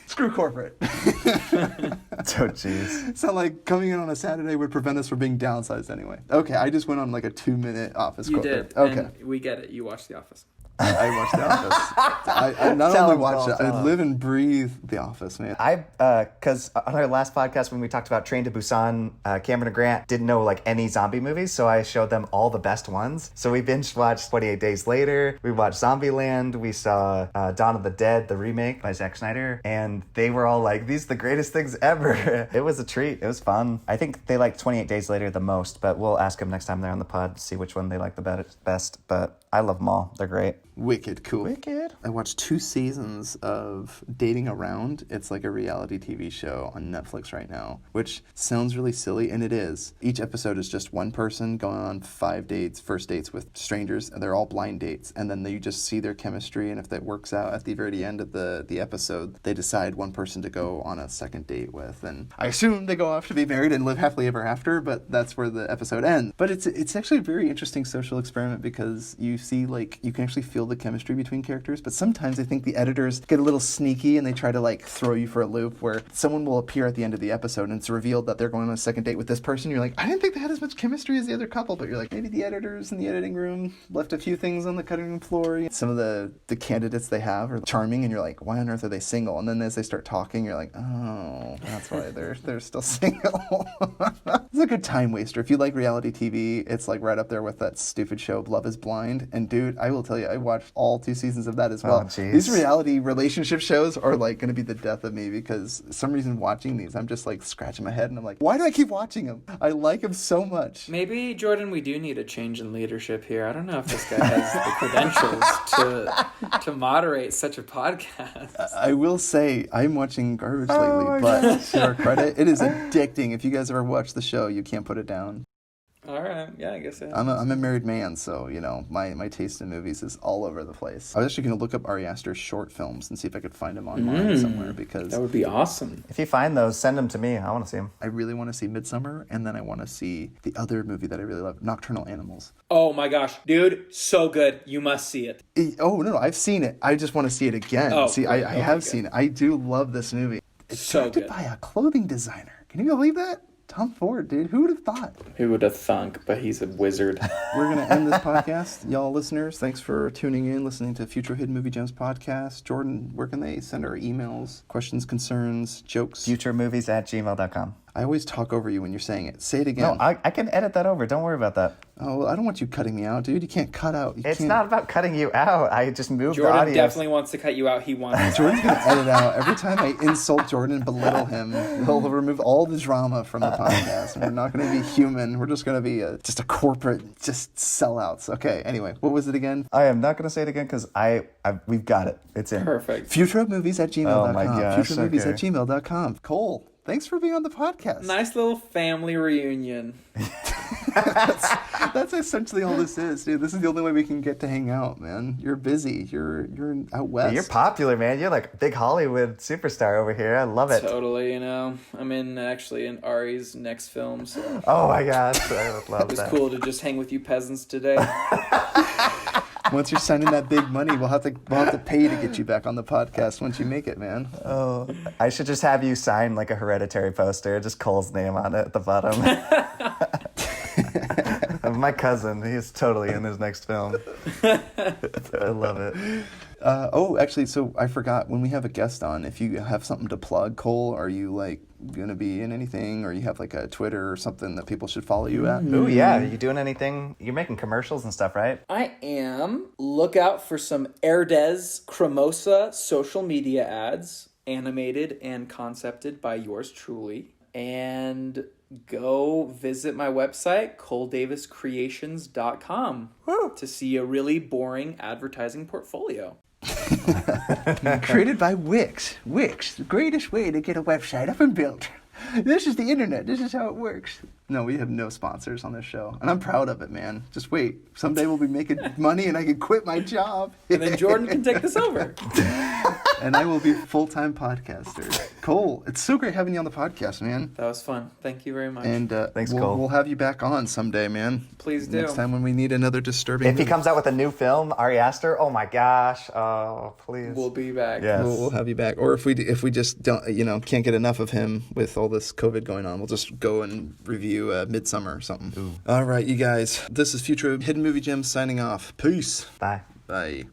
Screw corporate. Oh, jeez. Sound like coming in on a Saturday would prevent us from being downsized anyway. Okay, I just went on like a 2-minute office You corporate. did. Okay. And we get it. You watched The Office. I watched The Office. I not Tell only him, watch Paul, it, tell I him. live and breathe The Office, man. Because on our last podcast when we talked about Train to Busan, Cameron and Grant didn't know like any zombie movies, so I showed them all the best ones. So we binge watched 28 Days Later, we watched Zombieland, we saw Dawn of the Dead, the remake by Zack Snyder, and they were all like, these are the greatest things ever. It was a treat. It was fun. I think they like 28 Days Later the most, but we'll ask them next time they're on the pod, see which one they like the best. But I love them all. They're great. Wicked cool. Wicked. I watched 2 seasons of Dating Around. It's like a reality TV show on Netflix right now, which sounds really silly, and it is. Each episode is just one person going on 5 dates, first dates with strangers, and they're all blind dates, and then you just see their chemistry, and if that works out at the very end of the episode, they decide one person to go on a second date with, and I assume they go off to be married and live happily ever after, but that's where the episode ends. But it's actually a very interesting social experiment because you see, like, you can actually feel the chemistry between characters, but sometimes I think the editors get a little sneaky and they try to like throw you for a loop where someone will appear at the end of the episode and it's revealed that they're going on a second date with this person. You're like, I didn't think they had as much chemistry as the other couple, but you're like, maybe the editors in the editing room left a few things on the cutting room floor. Some of the candidates they have are charming and you're like, why on earth are they single? And then as they start talking, you're like, oh, that's why they're still single. It's a good time waster. If you like reality TV, it's like right up there with that stupid show Love is Blind. And dude, I will tell you, I watched all 2 seasons of that as well. Oh, jeez. These reality relationship shows are like going to be the death of me because some reason watching these, I'm just like scratching my head and I'm like, why do I keep watching them? I like them so much. Maybe, Jordan, we do need a change in leadership here. I don't know if this guy has the credentials to moderate such a podcast. I will say I'm watching garbage Oh lately, but to our credit, it is addicting. If you guys ever watch the show, you can't put it down. All right. Yeah, I guess it I'm a married man, so, you know, my taste in movies is all over the place. I was actually going to look up Ari Aster's short films and see if I could find them online somewhere because That would be awesome. If you find those, send them to me. I want to see them. I really want to see Midsummer, and then I want to see the other movie that I really love, Nocturnal Animals. Oh my gosh, dude, so good. You must see it. No, I've seen it. I just want to see it again. Oh, see, great. I Okay, have good. seen it. I do love this movie. It's So directed good. by a clothing designer. Can you believe that? Tom Ford, dude. Who would have thought? Who would have thunk? But he's a wizard. We're going to end this podcast. Y'all listeners, thanks for tuning in, listening to Futro Hidden Movie Gems podcast. Jordan, where can they send our emails, questions, concerns, jokes? Futuremovies@gmail.com. I always talk over you when you're saying it. Say it again. No, I can edit that over. Don't worry about that. Oh, I don't want you cutting me out, dude. You can't cut out. It's not about cutting you out. I just moved the Jordan audio. definitely wants to cut you out. He wants. Jordan's going to edit out. Every time I insult Jordan and belittle him, he'll remove all the drama from the podcast. And we're not going to be human. We're just going to be just a corporate, just sellouts. Okay, anyway, what was it again? I am not going to say it again because we've got it. It's in. Perfect. Futuromovies@gmail.com. Oh my gosh, Futuromovies@gmail.com. Cole, thanks for being on the podcast. Nice little family reunion. That's essentially all this is, dude. This is the only way we can get to hang out, man. You're busy. You're out west. You're popular, man. You're like a big Hollywood superstar over here. I love it. Totally, I'm actually in Ari's next film, so Oh my gosh, I would love it was that. cool to just hang with you peasants today. Once you're signing that big money, we'll have to pay to get you back on the podcast once you make it, man. Oh, I should just have you sign like a Hereditary poster, just Cole's name on it at the bottom. My cousin, he's totally in his next film. I love it. Actually, so I forgot, when we have a guest on, if you have something to plug, Cole, are you like gonna be in anything, or you have like a Twitter or something that people should follow you at? Ooh, yeah. Are you doing anything? You're making commercials and stuff, right? I am. Look out for some Herdez Cremosa social media ads, animated and concepted by yours truly. And go visit my website, coledaviscreations.com, to see a really boring advertising portfolio. Created by Wix. Wix, the greatest way to get a website up and built. This is the internet. This is how it works. No, we have no sponsors on this show. And I'm proud of it, man. Just wait. Someday we'll be making money and I can quit my job. And then Jordan can take this over. And I will be a full-time podcaster. Cole, it's so great having you on the podcast, man. That was fun. Thank you very much. And Thanks, we'll, Cole. We'll have you back on someday, man. Please do. Next time when we need another disturbing If he movie. comes out with a new film, Ari Aster, oh my gosh. Oh, please. We'll be back. Yes. We'll have you back. Or if we just don't, can't get enough of him with all this COVID going on, we'll just go and review Midsummer or something. Ooh. All right, you guys. This is Future Hidden Movie Gems signing off. Peace. Bye. Bye.